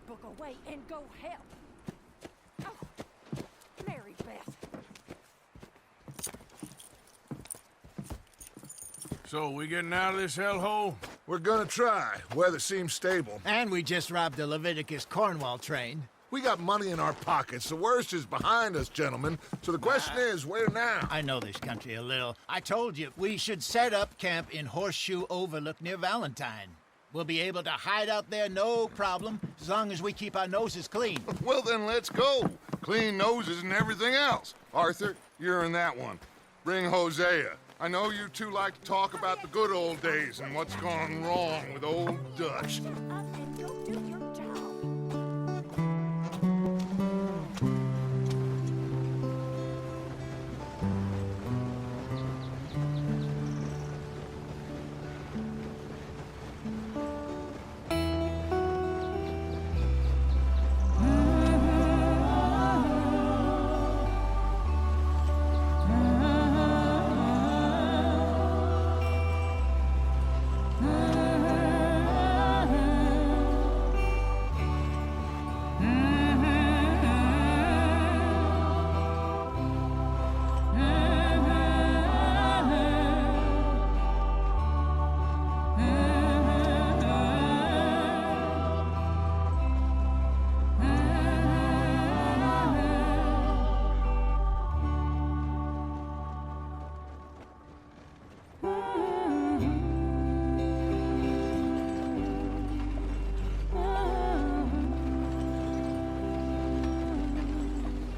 checkbook away and go help. Oh, Mary Beth. So, we getting out of this hellhole? We're gonna try. Weather seems stable. And we just robbed the Leviticus Cornwall train. We got money in our pockets. The worst is behind us, gentlemen. So the question is, where now? I know this country a little. I told you, we should set up camp in Horseshoe Overlook near Valentine. We'll be able to hide out there no problem, as long as we keep our noses clean. Well, then let's go. Clean noses and everything else. Arthur, you're in that one. Bring Hosea. I know you two like to talk about the good old days and what's gone wrong with old Dutch. Shut up and go do your job.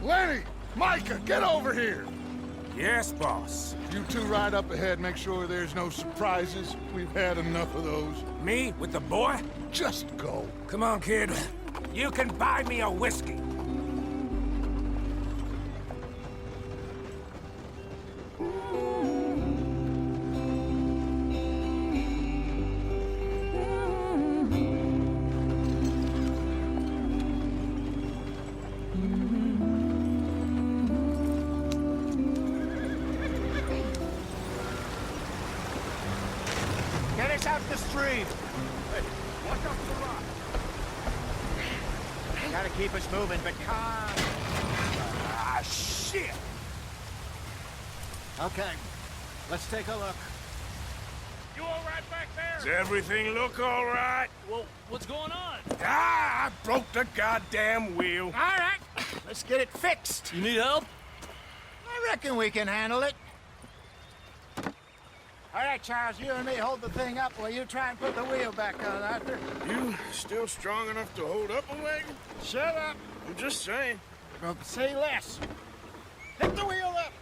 Lenny! Micah, get over here! Yes, boss. You two ride up ahead, make sure there's no surprises. We've had enough of those. Me with the boy? Just go. Come on, kid. You can buy me a whiskey. Get us out the stream! Hey, watch out for the rock. Gotta keep us moving, but calm. Ah, shit! Okay, let's take a look. You all right back there? Does everything look all right? Well, what's going on? Ah, I broke the goddamn wheel. All right, let's get it fixed. You need help? I reckon we can handle it. All right, Charles, you and me hold the thing up while you try and put the wheel back on, Arthur. You still strong enough to hold up a wagon? Shut up. I'm just saying. Well, say less. Hit the wheel up.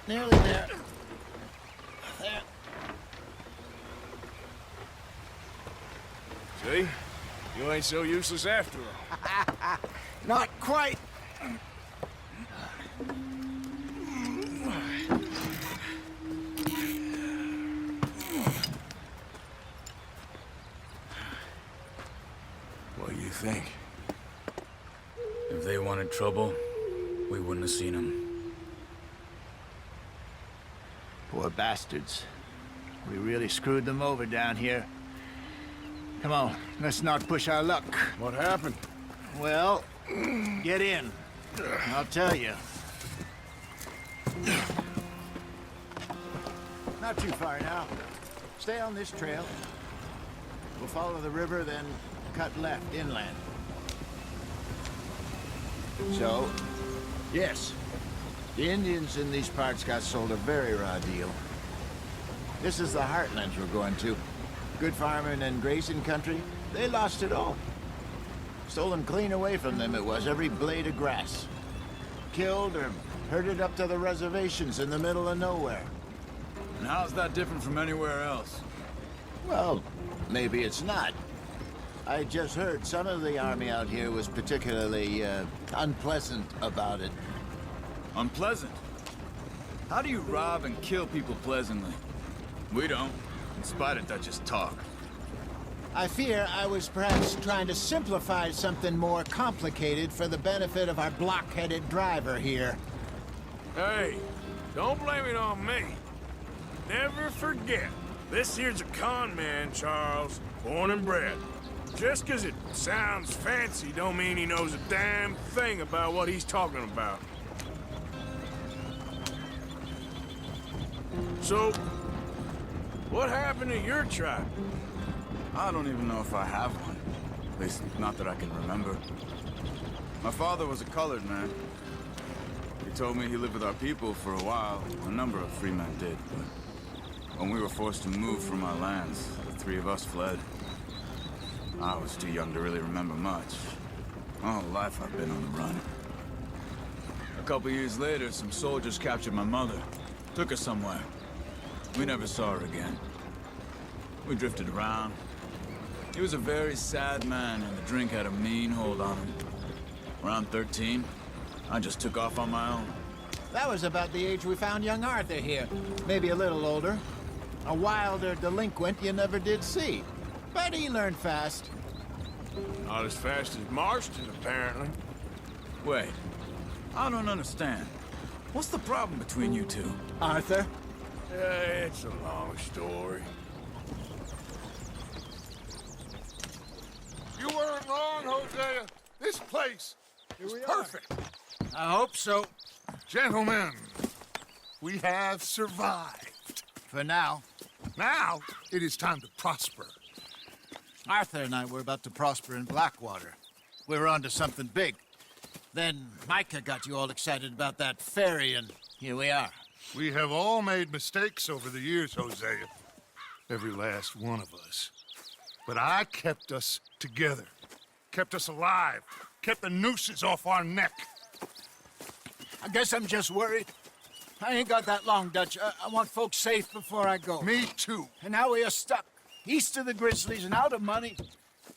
Nearly there. There. See? You ain't so useless after all. Not quite. What do you think? If they wanted trouble, we wouldn't have seen them. Poor bastards. We really screwed them over down here. Come on, let's not push our luck. What happened? Well, get in. I'll tell you. Not too far now. Stay on this trail. We'll follow the river, then cut left inland. So, yes, the Indians in these parts got sold a very raw deal. This is the heartlands we're going to. Good farming and grazing country, they lost it all. Stolen clean away from them it was, every blade of grass. Killed or herded up to the reservations in the middle of nowhere. And how's that different from anywhere else? Well, maybe it's not. I just heard some of the army out here was particularly, unpleasant about it. Unpleasant? How do you rob and kill people pleasantly? We don't, in spite of Dutch's talk. I fear I was perhaps trying to simplify something more complicated for the benefit of our block-headed driver here. Hey, don't blame it on me. Never forget, This here's a con man, Charles. Born and bred. Just 'cause it sounds fancy don't mean he knows a damn thing about what he's talking about. So, what happened to your tribe? I don't even know if I have one. At least, not that I can remember. My father was a colored man. He told me he lived with our people for a while. A number of free men did, but when we were forced to move from our lands, the three of us fled. I was too young to really remember much. My whole life I've been on the run. A couple years later, some soldiers captured my mother. Took her somewhere. We never saw her again. We drifted around. He was a very sad man, and the drink had a mean hold on him. Around 13, I just took off on my own. That was about the age we found young Arthur here. Maybe a little older. A wilder delinquent you never did see. But he learned fast. Not as fast as Marston, apparently. Wait, I don't understand. What's the problem between you two? Arthur? It's a long story. You weren't wrong, Hosea. This place is perfect. I hope so. Gentlemen, we have survived. For now. Now, it is time to prosper. Arthur and I were about to prosper in Blackwater. We were onto something big. Then Micah got you all excited about that ferry, and here we are. We have all made mistakes over the years, Hosea. Every last one of us. But I kept us together. Kept us alive. Kept the nooses off our neck. I guess I'm just worried. I ain't got that long, Dutch. I want folks safe before I go. Me too. And now we are stuck, east of the Grizzlies and out of money,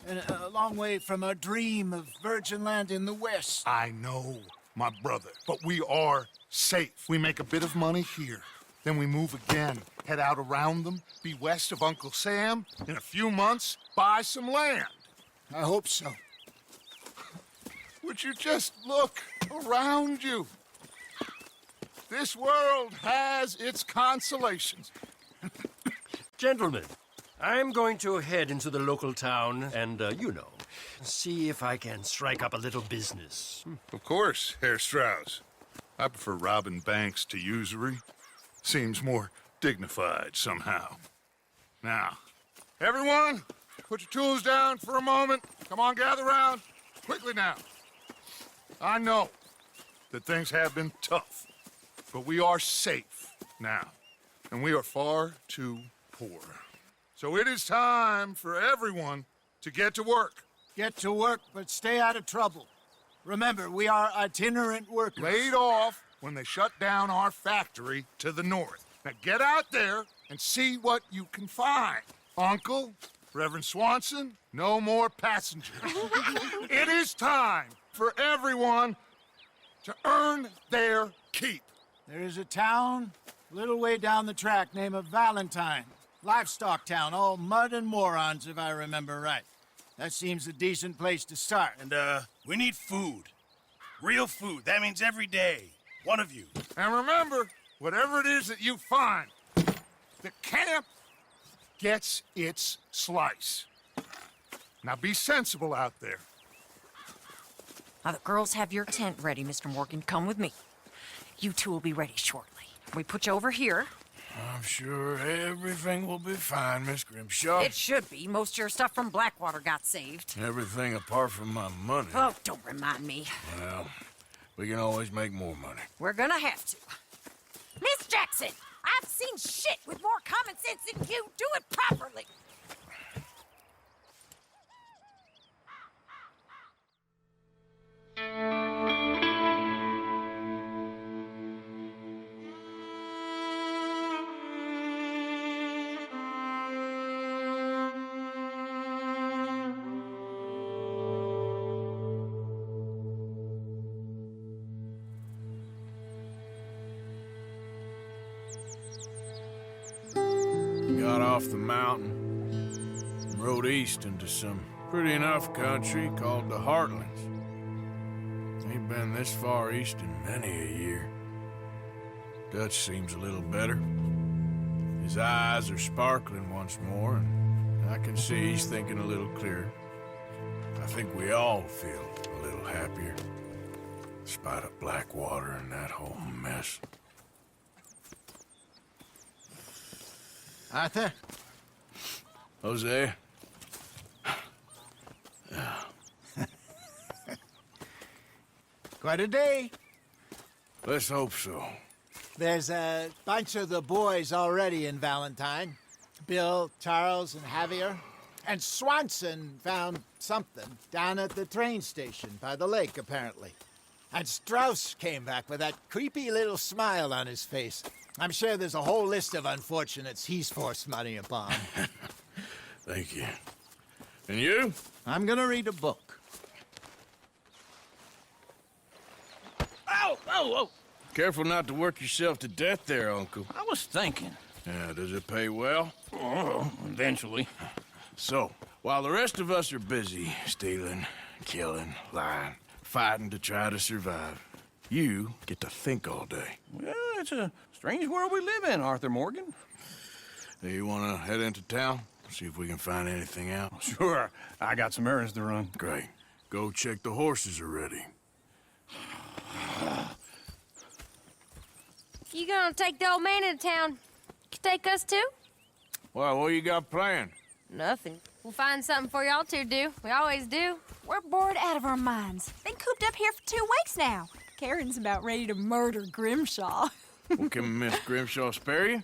and a long way from our dream of virgin land in the west. I know, my brother, but we are safe. We make a bit of money here. Then we move again, head out around them, be west of Uncle Sam. In a few months, buy some land. I hope so. Would you just look around you? This world has its consolations. Gentlemen, I'm going to head into the local town and, see if I can strike up a little business. Of course, Herr Strauss. I prefer robbing banks to usury. Seems more dignified somehow. Now, everyone, put your tools down for a moment. Come on, gather round. Quickly now. I know that things have been tough, but we are safe now, and we are far too poor. So it is time for everyone to get to work. Get to work, but stay out of trouble. Remember, we are itinerant workers. Laid off when they shut down our factory to the north. Now get out there and see what you can find. Uncle, Reverend Swanson, no more passengers. It is time for everyone to earn their keep. There is a town a little way down the track named Valentine. Livestock town, all mud and morons, if I remember right. That seems a decent place to start. And, we need food. Real food. That means every day. One of you. And remember, whatever it is that you find, the camp gets its slice. Now be sensible out there. Now, the girls have your tent ready, Mr. Morgan. Come with me. You two will be ready shortly. We put you over here. I'm sure everything will be fine, Miss Grimshaw. It should be. Most of your stuff from Blackwater got saved. Everything apart from my money. Oh, don't remind me. Well, we can always make more money. We're gonna have to. Miss Jackson, I've seen shit with more common sense than you. Do it properly. Got off the mountain, rode east into some pretty enough country called the Heartlands. Ain't been this far east in many a year. Dutch seems a little better. His eyes are sparkling once more, and I can see he's thinking a little clearer. I think we all feel a little happier, despite of Blackwater and that whole mess. Arthur? Jose? Quite a day. Let's hope so. There's a bunch of the boys already in Valentine. Bill, Charles, and Javier. And Swanson found something down at the train station by the lake, apparently. And Strauss came back with that creepy little smile on his face. I'm sure there's a whole list of unfortunates he's forced money upon. Thank you. And you? I'm gonna read a book. Oh, oh, oh! Careful not to work yourself to death there, Uncle. I was thinking. Yeah, does it pay well? Oh, eventually. So, while the rest of us are busy stealing, killing, lying, fighting to try to survive, you get to think all day. Well, it's a strange world we live in, Arthur Morgan. Hey, you want to head into town? See if we can find anything out? Sure, I got some errands to run. Great. Go check the horses are ready. You gonna take the old man into town? You take us too? Well, what you got planned? Nothing. We'll find something for y'all to do. We always do. We're bored out of our minds. Been cooped up here for 2 weeks now. Karen's about ready to murder Grimshaw. Well, can Miss Grimshaw spare you?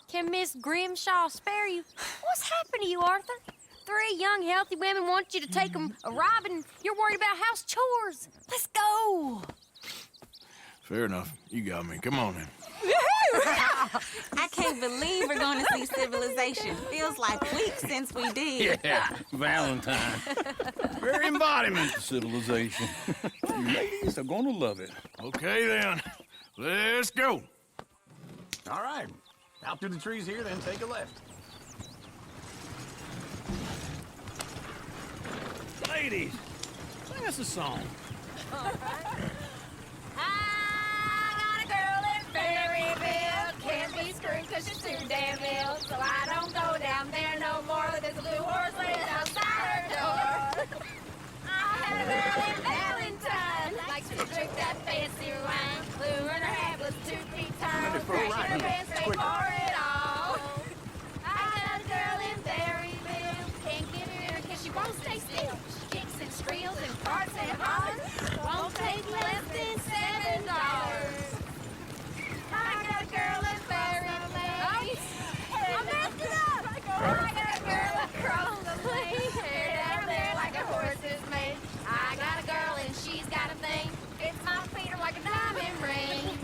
Can Miss Grimshaw spare you? What's happened to you, Arthur? 3 young, healthy women want you to take them a robbing. You're worried about house chores. Let's go. Fair enough. You got me. Come on in. I can't believe we're going to see civilization. Feels like weeks since we did. Yeah, Valentine. Very embodiment of civilization. You ladies are gonna love it. Okay, then. Let's go. All right. Out through the trees here, then take a left. Ladies, sing us a song. I got a girl in Berryville. Can't be screwed because she's too damn ill. So I don't go down there no more. There's a blue horse laying outside her door. I had a girl in Valentine. Likes to drink that fancy wine. Blue in her hat was 2 feet tall. Crashing her pants, paid for it all. I got a girl in Berryville. Can't give her a kiss, she won't stay still. She kicks and squeals and farts and hollers. Won't take less than $7. I got a girl in Berryville. I messed it up. I got a girl across the lane. Hair down there like a horse's mane. I got a girl and she's got a thing. It's my feet are like a diamond ring.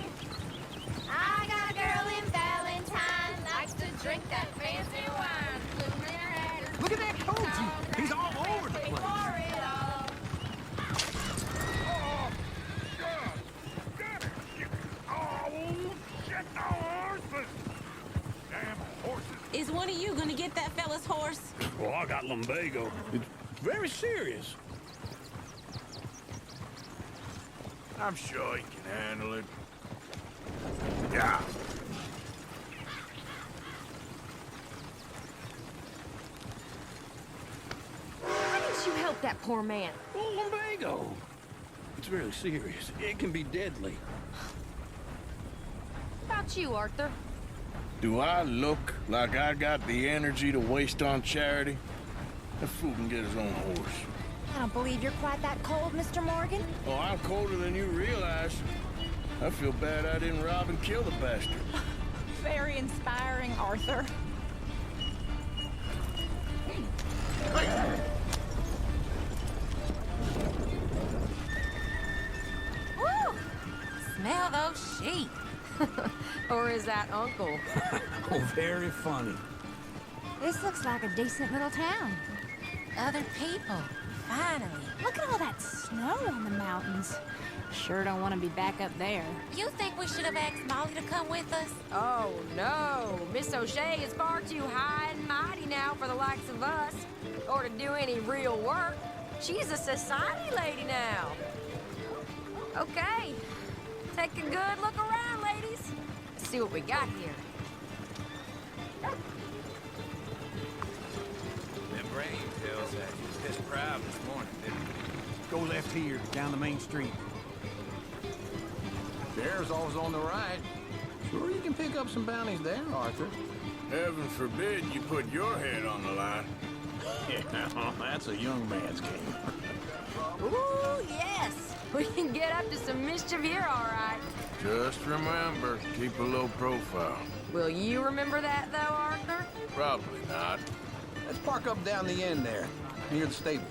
I got a girl in Valentine. Likes to drink that fancy wine. Blue in her hat. Look at that coach. He's all over the place. For it all. Is one of you going to get that fella's horse? Well, I got lumbago. It's very serious. I'm sure he can handle it. Yeah. Why didn't you help that poor man? Well, lumbago. It's very serious. It can be deadly. What about you, Arthur? Do I look like I got the energy to waste on charity? That fool can get his own horse. I don't believe you're quite that cold, Mr. Morgan. Oh, I'm colder than you realize. I feel bad I didn't rob and kill the bastard. Very inspiring, Arthur. Woo! Smell those sheep. Or is that Uncle? Oh, very funny. This looks like a decent little town. Other people. Finally. Look at all that snow on the mountains. Sure don't want to be back up there. You think we should have asked Molly to come with us? Oh, no. Miss O'Shea is far too high and mighty now for the likes of us. Or to do any real work. She's a society lady now. Okay. Take a good look around, ladies. Let's see what we got here. Them brain pills had you pissed proud this morning, didn't they? Go left here, down the main street. Sheriff's always on the right. Sure you can pick up some bounties there, Arthur. Heaven forbid you put your head on the line. Yeah, that's a young man's game. Ooh, yes. We can get up to some mischief here, all right. Just remember, keep a low profile. Will you remember that, though, Arthur? Probably not. Let's park up down the end there, near the stables.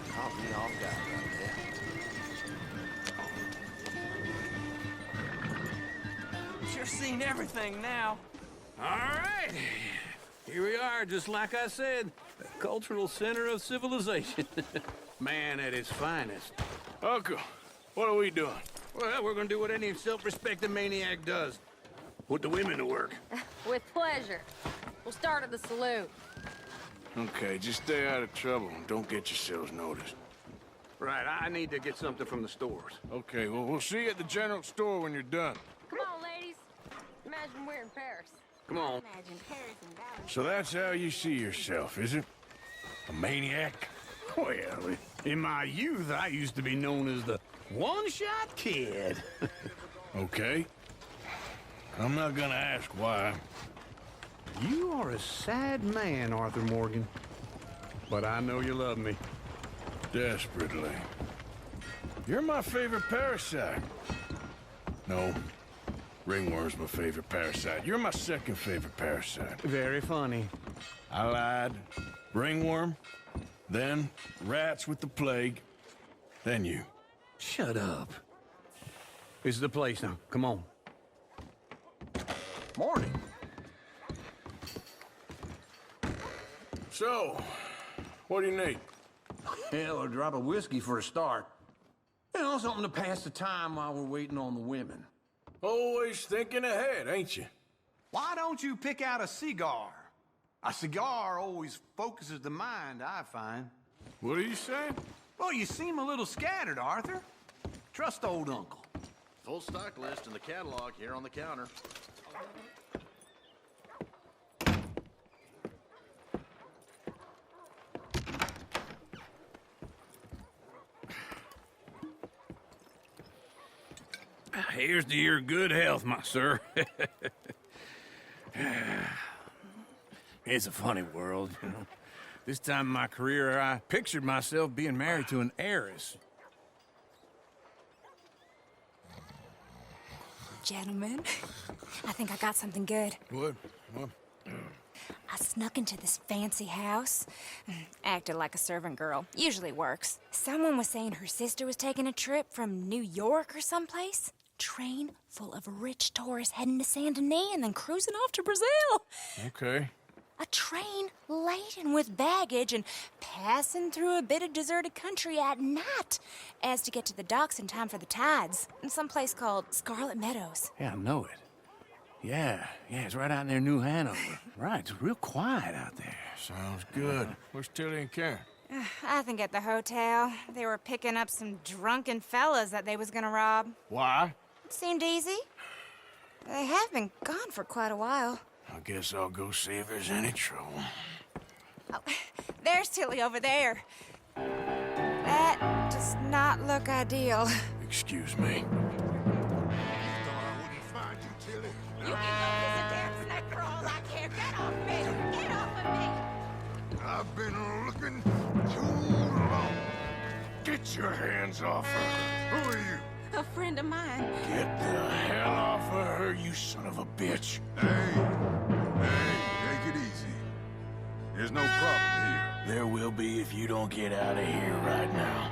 Caught me off guard right there. Sure seen everything now. All right. Here we are, just like I said. The cultural center of civilization. Man at his finest. Uncle, what are we doing? Well, we're gonna do what any self-respecting maniac does. Put the women to work. With pleasure. We'll start at the saloon. Okay, just stay out of trouble and don't get yourselves noticed. Right, I need to get something from the stores. Okay, well, we'll see you at the general store when you're done. Come on, ladies. Imagine we're in Paris. Come on. Imagine Paris and Dallas. So that's how you see yourself, is it? A maniac? Well, in my youth, I used to be known as the one-shot kid. Okay. I'm not gonna ask why. You are a sad man, Arthur Morgan. But I know you love me. Desperately. You're my favorite parasite. No. Ringworm's my favorite parasite. You're my second favorite parasite. Very funny. I lied. Ringworm. Then rats with the plague. Then you. Shut up. This is the place now. Come on. Morning. So, what do you need? Hell, a drop of whiskey for a start. You know, something to pass the time while we're waiting on the women. Always thinking ahead, ain't you? Why don't you pick out a cigar? A cigar always focuses the mind, I find. What are you saying? Well, you seem a little scattered, Arthur. Trust old uncle. Full stock list in the catalog here on the counter. Here's to your good health, my sir. It's a funny world, you know. This time in my career, I pictured myself being married to an heiress. Gentlemen, I think I got something good. What? I snuck into this fancy house. Acted like a servant girl. Usually works. Someone was saying her sister was taking a trip from New York or someplace. Train full of rich tourists heading to Saint Denis and then cruising off to Brazil. Okay. A train laden with baggage and passing through a bit of deserted country at night as to get to the docks in time for the tides in some place called Scarlet Meadows. Yeah, I know it. Yeah, it's right out near New Hanover. Right, it's real quiet out there. Sounds good. Where's Tilly and Karen? I think at the hotel. They were picking up some drunken fellas that they was gonna rob. Why? It seemed easy. They have been gone for quite a while. I guess I'll go see if there's any trouble. Oh, there's Tilly over there. That does not look ideal. Excuse me. You can go kiss a damn snake for all I care. Get off me! Get off of me! I've been looking too long. Get your hands off her. Who are you? A friend of mine. Get the hell off of her, you son of a bitch. Hey, take it easy. There's no problem here. There will be if you don't get out of here right now.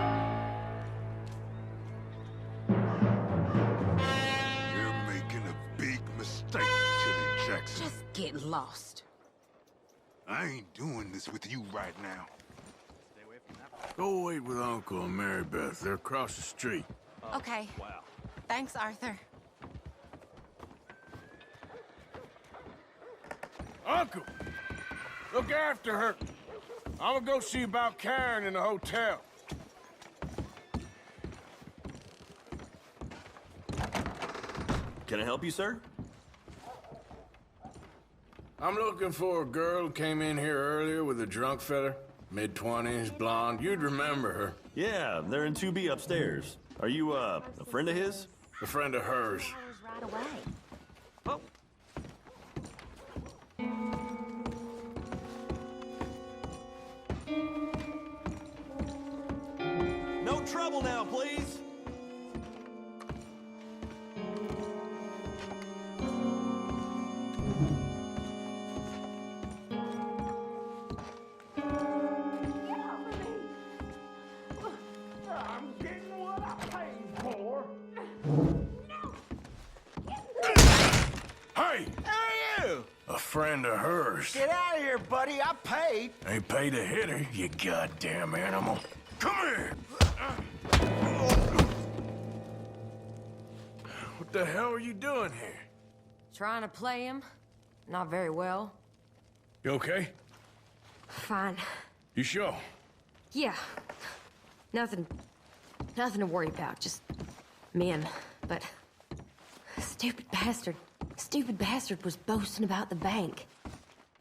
You're making a big mistake, Tilly Jackson. Just get lost. I ain't doing this with you right now. Go wait with Uncle and Mary Beth. They're across the street. Okay. Wow. Thanks, Arthur. Uncle! Look after her. I'm gonna go see about Karen in the hotel. Can I help you, sir? I'm looking for a girl who came in here earlier with a drunk fella. Mid-20s, blonde. You'd remember her. Yeah, they're in 2B upstairs. Are you, a friend of his? A friend of hers. Right away. No trouble now, please. I'm getting what I paid for. Hey! Who are you? A friend of hers. Get out of here, buddy. I paid. Ain't paid to hit her, you goddamn animal. Come here! What the hell are you doing here? Trying to play him. Not very well. You okay? Fine. You sure? Yeah. Nothing to worry about. Just men. But stupid bastard was boasting about the bank.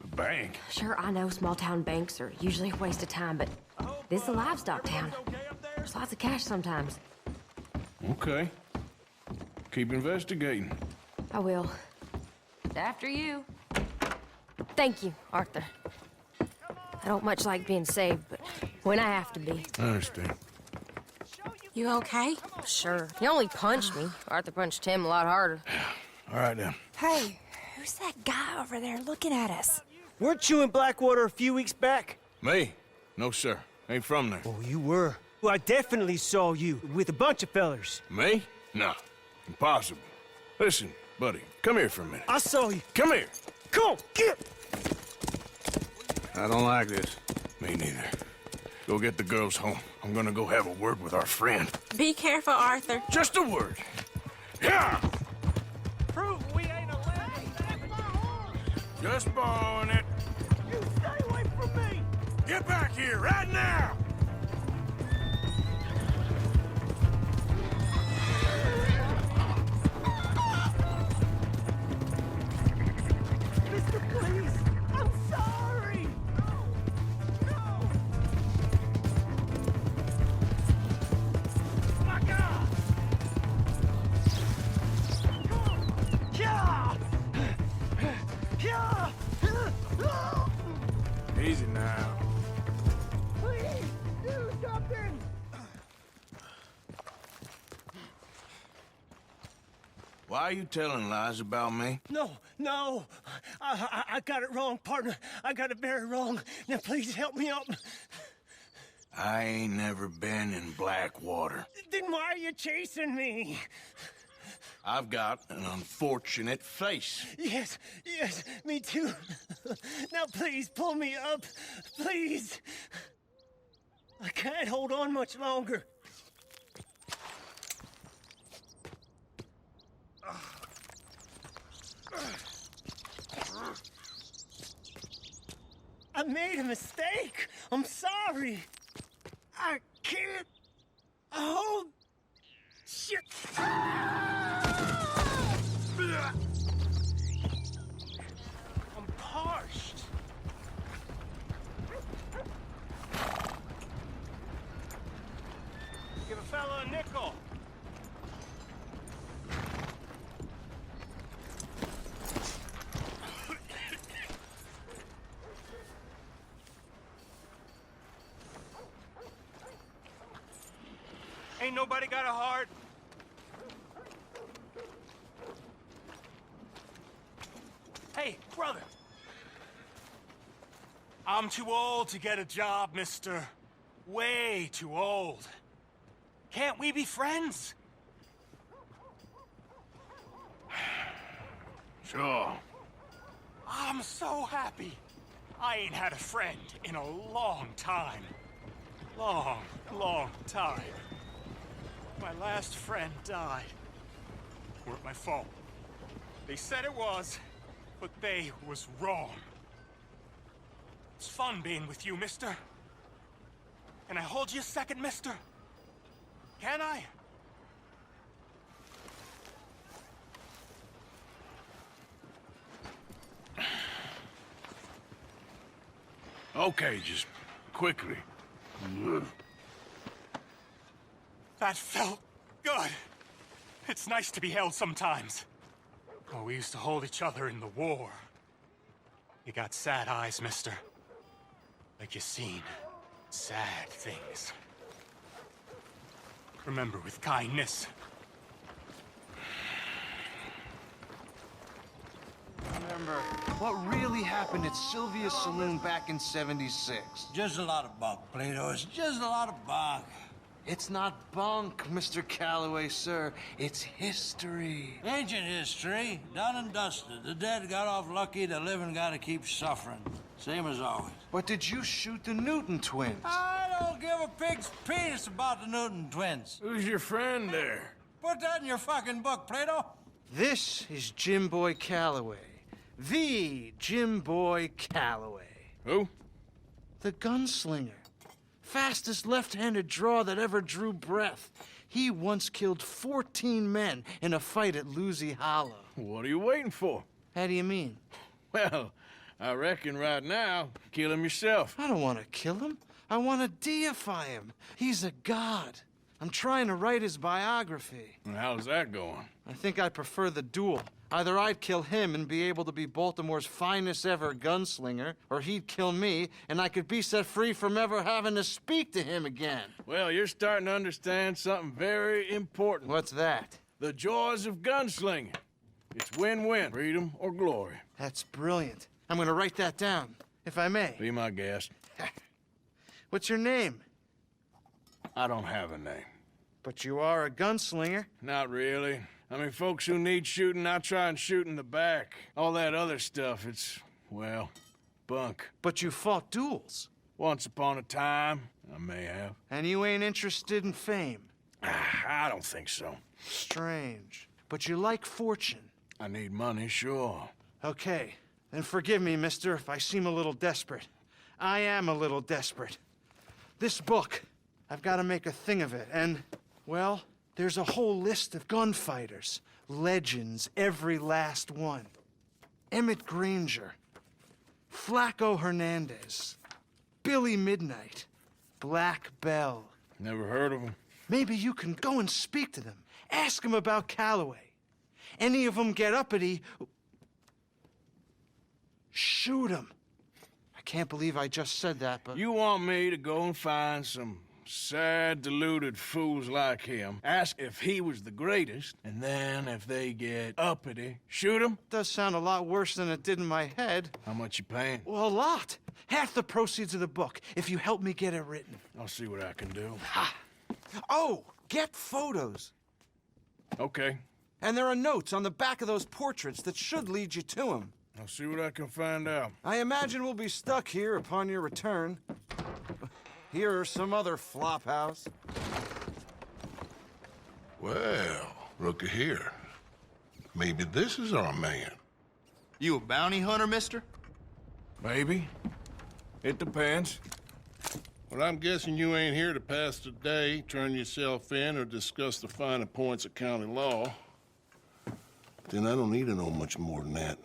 The bank? Sure, I know small town banks are usually a waste of time, but this is a livestock town. There's lots of cash sometimes. Okay. Keep investigating. I will. After you. Thank you, Arthur. I don't much like being saved, but when I have to be. I understand. You okay? Sure. He only punched me. Arthur punched him a lot harder. All right, then. Hey, who's that guy over there looking at us? Weren't you in Blackwater a few weeks back? Me? No, sir. Ain't from there. Oh, you were. Well, I definitely saw you with a bunch of fellers. Me? No. Impossible. Listen, buddy, come here for a minute. I saw you. Come here. Come on, get! I don't like this. Me neither. Go get the girls home. I'm gonna go have a word with our friend. Be careful, Arthur. Just a word. Yeah! Prove we ain't allowed. Just borrowing it. You stay away from me. Get back here right now! Mister, please. I'm sorry. No. My God. Yeah. Yeah. Easy now. Please do something. Why are you telling lies about me? No. I got it wrong, partner. I got it very wrong. Now, please help me up. I ain't never been in Blackwater. Then why are you chasing me? I've got an unfortunate face. Yes, me too. Now, please, pull me up. Please. I can't hold on much longer. I made a mistake. I'm sorry. I can't hold... Shit. I'm parched. Give a fella a nickel. Ain't nobody got a heart. Hey, brother. I'm too old to get a job, mister. Way too old. Can't we be friends? Sure. I'm so happy. I ain't had a friend in a long time. Long time. My last friend died. Weren't my fault. They said it was, but they was wrong. It's fun being with you, mister. Can I hold you a second, mister? Can I? Okay, just quickly. That felt good. It's nice to be held sometimes. Oh, we used to hold each other in the war. You got sad eyes, mister. Like you seen sad things. Remember with kindness. Remember what really happened at Sylvia's Saloon back in '76? Just a lot of bunk, Plato. It's just a lot of bunk. It's not bunk, Mr. Calloway, sir. It's history. Ancient history, done and dusted. The dead got off lucky, the living gotta keep suffering. Same as always. But did you shoot the Newton twins? I don't give a pig's penis about the Newton twins. Who's your friend there? Put that in your fucking book, Plato. This is Jim Boy Calloway. The Jim Boy Calloway. Who? The gunslinger. Fastest left-handed draw that ever drew breath. He once killed 14 men in a fight at Lucy Hollow. What are you waiting for? How do you mean? Well, I reckon right now, kill him yourself. I don't want to kill him. I want to deify him. He's a god. I'm trying to write his biography. And how's that going? I think I prefer the duel. Either I'd kill him and be able to be Baltimore's finest ever gunslinger, or he'd kill me and I could be set free from ever having to speak to him again. Well, you're starting to understand something very important. What's that? The joys of gunslinging. It's win-win, freedom or glory. That's brilliant. I'm gonna write that down, if I may. Be my guest. What's your name? I don't have a name. But you are a gunslinger. Not really. I mean, folks who need shooting, I try and shoot in the back. All that other stuff, it's, well, bunk. But you fought duels. Once upon a time, I may have. And you ain't interested in fame. I don't think so. Strange. But you like fortune. I need money, sure. Okay. Then forgive me, mister, if I seem a little desperate. I am a little desperate. This book, I've got to make a thing of it, and, well, there's a whole list of gunfighters. Legends, every last one. Emmett Granger. Flaco Hernandez. Billy Midnight. Black Bell. Never heard of him. Maybe you can go and speak to them. Ask them about Calloway. Any of them get uppity, shoot them. I can't believe I just said that, but... You want me to go and find some sad, deluded fools like him, ask if he was the greatest, and then if they get uppity, shoot him? Does sound a lot worse than it did in my head. How much you paying? Well, a lot. Half the proceeds of the book, if you help me get it written. I'll see what I can do. Ha! Oh, get photos. Okay. And there are notes on the back of those portraits that should lead you to him. I'll see what I can find out. I imagine we'll be stuck here upon your return. Here or some other flop house. Well, looky here. Maybe this is our man. You a bounty hunter, mister? Maybe. It depends. Well, I'm guessing you ain't here to pass the day, turn yourself in, or discuss the finer points of county law. Then I don't need to know much more than that,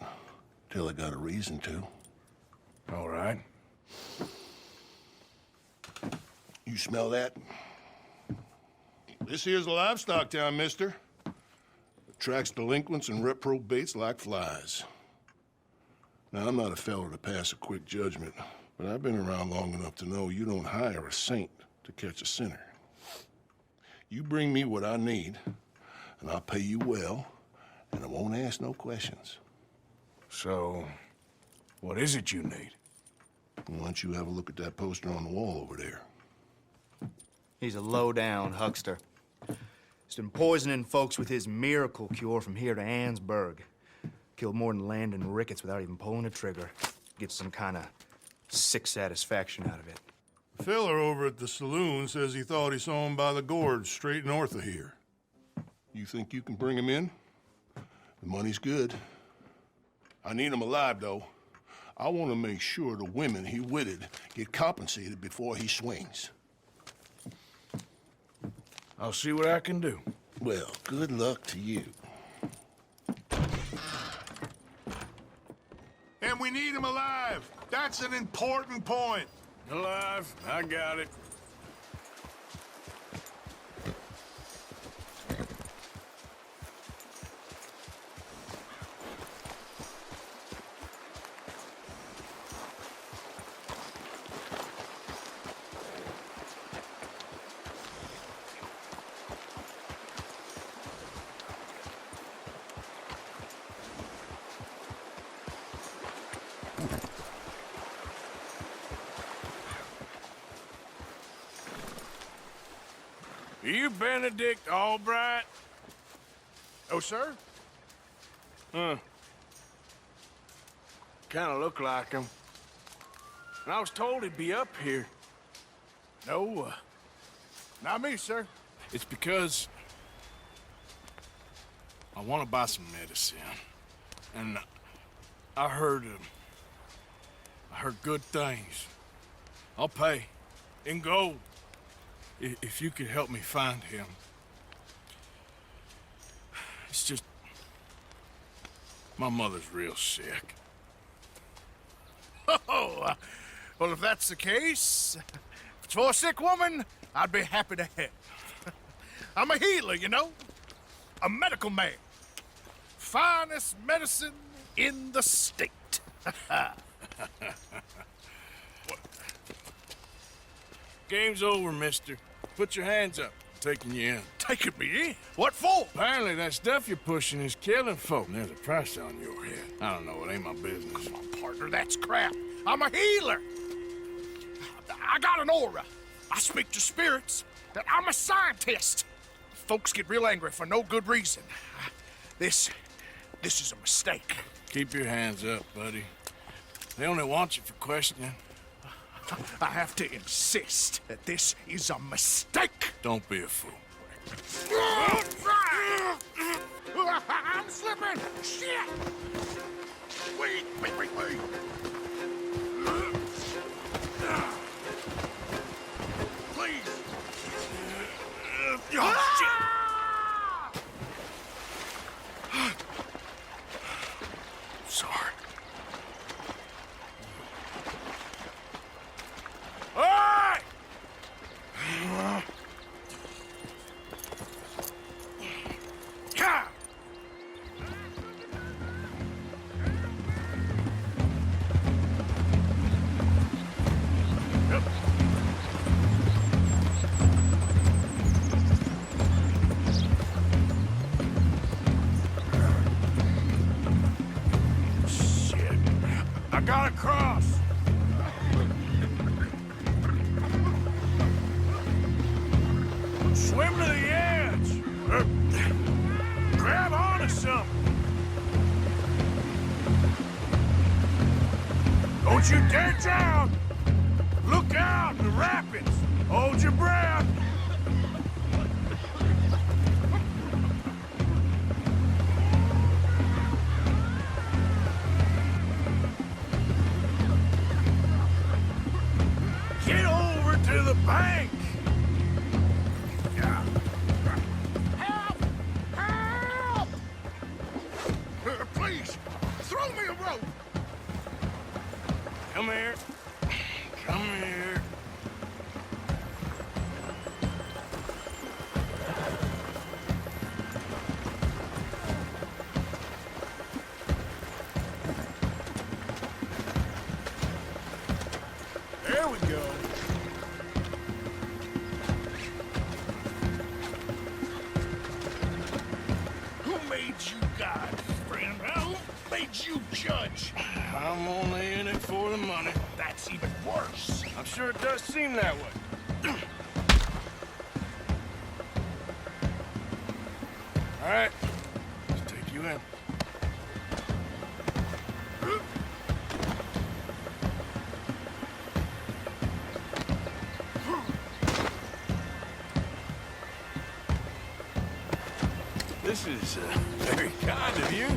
till I got a reason to. All right. You smell that? This here's a livestock town, mister. Attracts delinquents and reprobates like flies. Now, I'm not a fellow to pass a quick judgment, but I've been around long enough to know you don't hire a saint to catch a sinner. You bring me what I need, and I'll pay you well, and I won't ask no questions. So, what is it you need? Why don't you have a look at that poster on the wall over there? He's a low-down huckster. He's been poisoning folks with his miracle cure from here to Annesburg. Killed more than Landon Ricketts without even pulling a trigger. Gets some kind of sick satisfaction out of it. The feller over at the saloon says he thought he saw him by the gorge straight north of here. You think you can bring him in? The money's good. I need him alive, though. I want to make sure the women he witted get compensated before he swings. I'll see what I can do. Well, good luck to you. And we need him alive! That's an important point. Alive, I got it. Are you Benedict Albright? Oh, sir? Huh. Kinda look like him. And I was told he'd be up here. No, not me, sir. It's because I want to buy some medicine. And I heard good things. I'll pay in gold if you could help me find him. It's just my mother's real sick. Oh, well, if that's the case, if it's for a sick woman, I'd be happy to help. I'm a healer, you know? A medical man. Finest medicine in the state. Game's over, mister. Put your hands up. I'm taking you in. Taking me in? What for? Apparently that stuff you're pushing is killing folk. And there's a price on your head. I don't know. It ain't my business. Come on, partner. That's crap. I'm a healer. I got an aura. I speak to spirits. I'm a scientist. Folks get real angry for no good reason. This is a mistake. Keep your hands up, buddy. They only want you for questioning. I have to insist that this is a mistake. Don't be a fool. I'm slipping! Shit! Wait. Please! Oh, shit! Sorry. All right! Come! Shit. I gotta cross. Swim to the edge. Grab onto something. Don't you dare drown. Look out, the rapids. Hold your breath. Get over to the bank. Help! Please, throw me a rope. Come here. Come here. There we go. Who made you God, friend? Who made you judge? I'm only in it for the money. That's even worse. I'm sure it does seem that way. All right, let's take you in. This is very kind of you.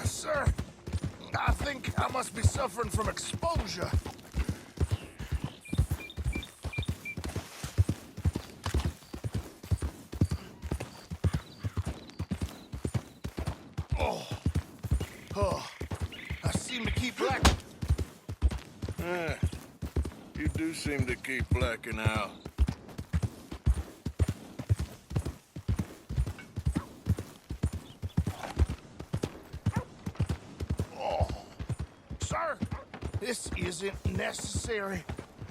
Sir, I think I must be suffering from exposure. seem to keep black. You do seem to keep blacking out. Oh, sir, this isn't necessary.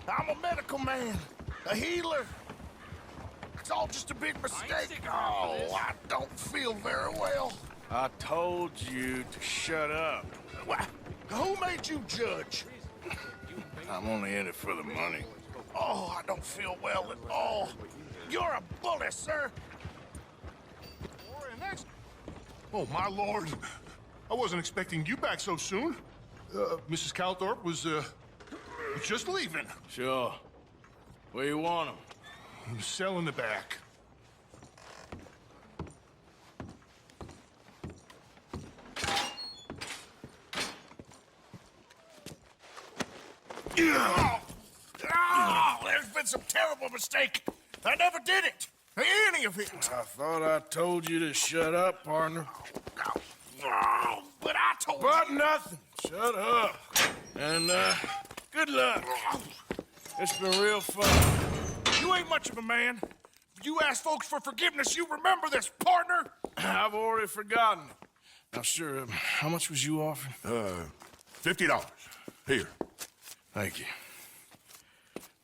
I'm a medical man, a healer. It's all just a big mistake. Oh, I don't feel very well. I told you to shut up. What? Who made you judge? I'm only in it for the money. Oh, I don't feel well at all. You're a bully, sir. Oh, my lord. I wasn't expecting you back so soon. Mrs. Calthorpe was just leaving. Sure. Where you want him? Cell in the back. Oh, there's been some terrible mistake. I never did it. Any of it. I thought I told you to shut up, partner. Oh, but I told you. But nothing. Shut up. And, good luck. It's been real fun. You ain't much of a man. You ask folks for forgiveness, you remember this, partner? I've already forgotten. Now, sure, how much was you offering? $50. Here. Thank you.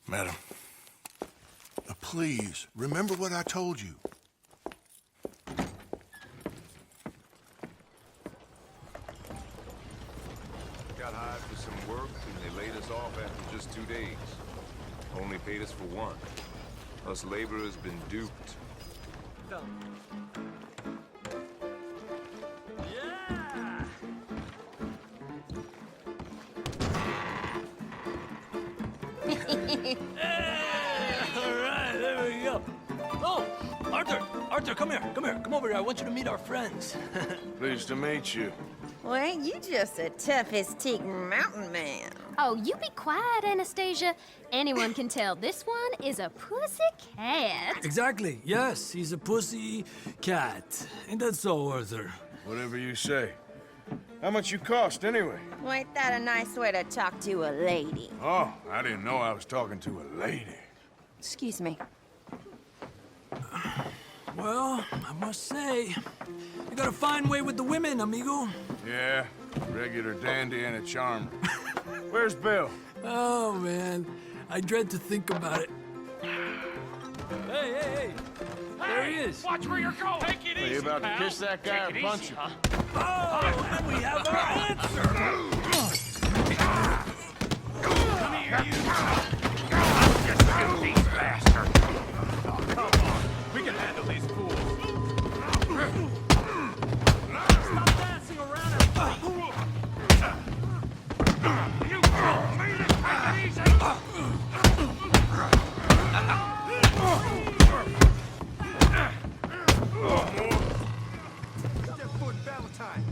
Madam. Please, remember what I told you. Got hired for some work, and they laid us off after just 2 days. Only paid us for one. Us laborers been duped. All right, there we go. Oh, Arthur, come here. Come over here. I want you to meet our friends. Pleased to meet you. Well, ain't you just a tough-as-teak mountain man? Oh, you be quiet, Anastasia. Anyone can tell this one is a pussy cat. Exactly. Yes, he's a pussy cat. Ain't that so, Arthur? Whatever you say. How much you cost, anyway? Well, ain't that a nice way to talk to a lady? Oh, I didn't know I was talking to a lady. Excuse me. Well, I must say, you got a fine way with the women, amigo. Yeah, regular dandy and a charmer. Where's Bill? Oh, man. I dread to think about it. Hey! There he is. Watch where you're going. Take it Are easy, you about pal. to kiss that guy or punch him? Oh, and we have our answer. Come here, you. I'm just a filthy bastard. Oh, come on. We can handle these fools. Stop dancing around everybody. You told me to take it easy. Stepfoot Valentine.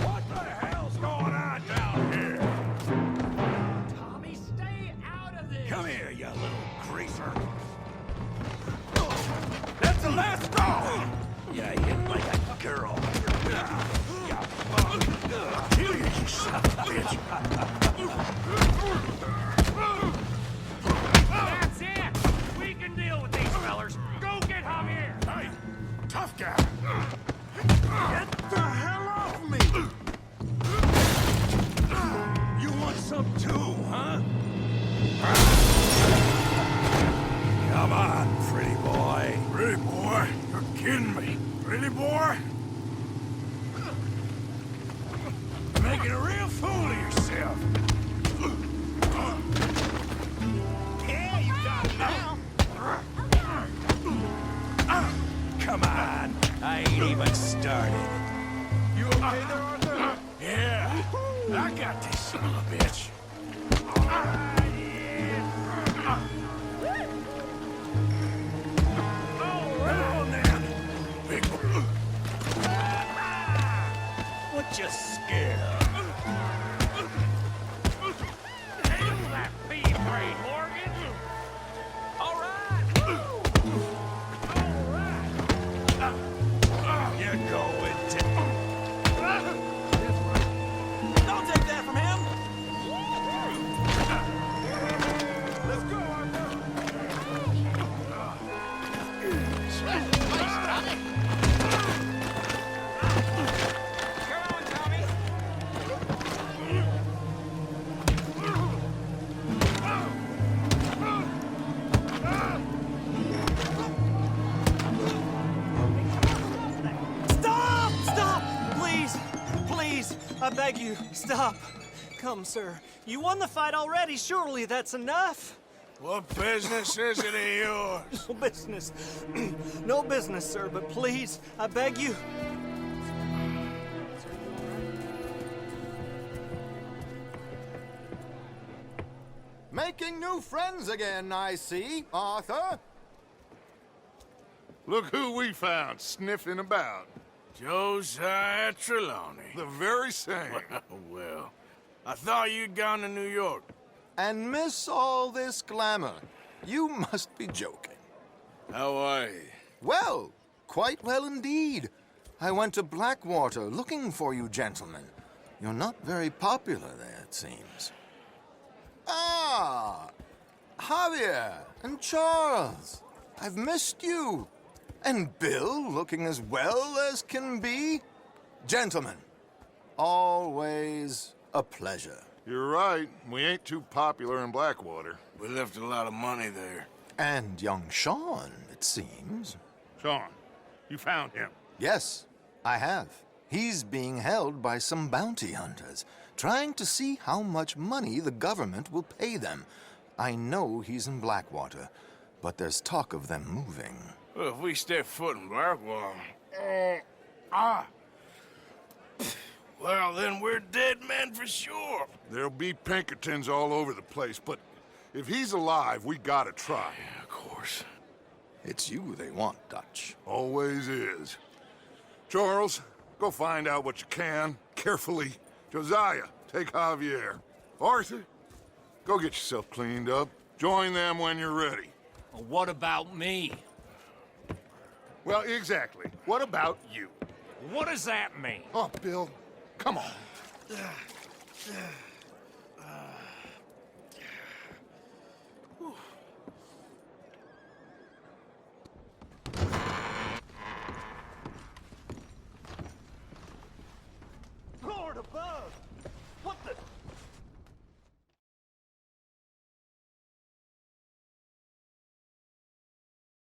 What the hell's going on down here? Tommy, stay out of this. Come here, you little greaser. That's the last straw. You hit like a girl. Kill you, you son of a bitch. That's it. We can deal with these fellers. Go get Javier. Hey, tough guy. Get the hell off me. You want some too, huh? Come on, pretty boy. Pretty boy? You're kidding me. Pretty boy? You're making a real fool of yourself. Yeah, you got it now. Come on. I ain't even started. You okay there, Arthur? Yeah. I got this son of a bitch. What you scared of? Handle that bee brain, Morgan. All right. All right. I beg you, stop. Come, sir. You won the fight already. Surely that's enough. What business is it of yours? No business. No business, sir, but please, I beg you. Making new friends again, I see, Arthur. Look who we found sniffing about. Josiah Trelawney. The very same. Well, I thought you'd gone to New York. And miss all this glamour. You must be joking. How are you? Well, quite well indeed. I went to Blackwater looking for you gentlemen. You're not very popular there, it seems. Ah, Javier and Charles. I've missed you. And Bill looking as well as can be. Gentlemen, always a pleasure. You're right. We ain't too popular in Blackwater. We left a lot of money there. And young Sean, it seems. Sean, you found him? Yes, I have. He's being held by some bounty hunters, trying to see how much money the government will pay them. I know he's in Blackwater, but there's talk of them moving. Well, if we step foot in Blackwater... Well, then we're dead men for sure. There'll be Pinkertons all over the place, but if he's alive, we gotta try. Yeah, of course. It's you they want, Dutch. Always is. Charles, go find out what you can, carefully. Josiah, take Javier. Arthur, go get yourself cleaned up. Join them when you're ready. Well, what about me? Well, exactly. What about you? What does that mean? Oh, Bill, come on. Lord above! What the...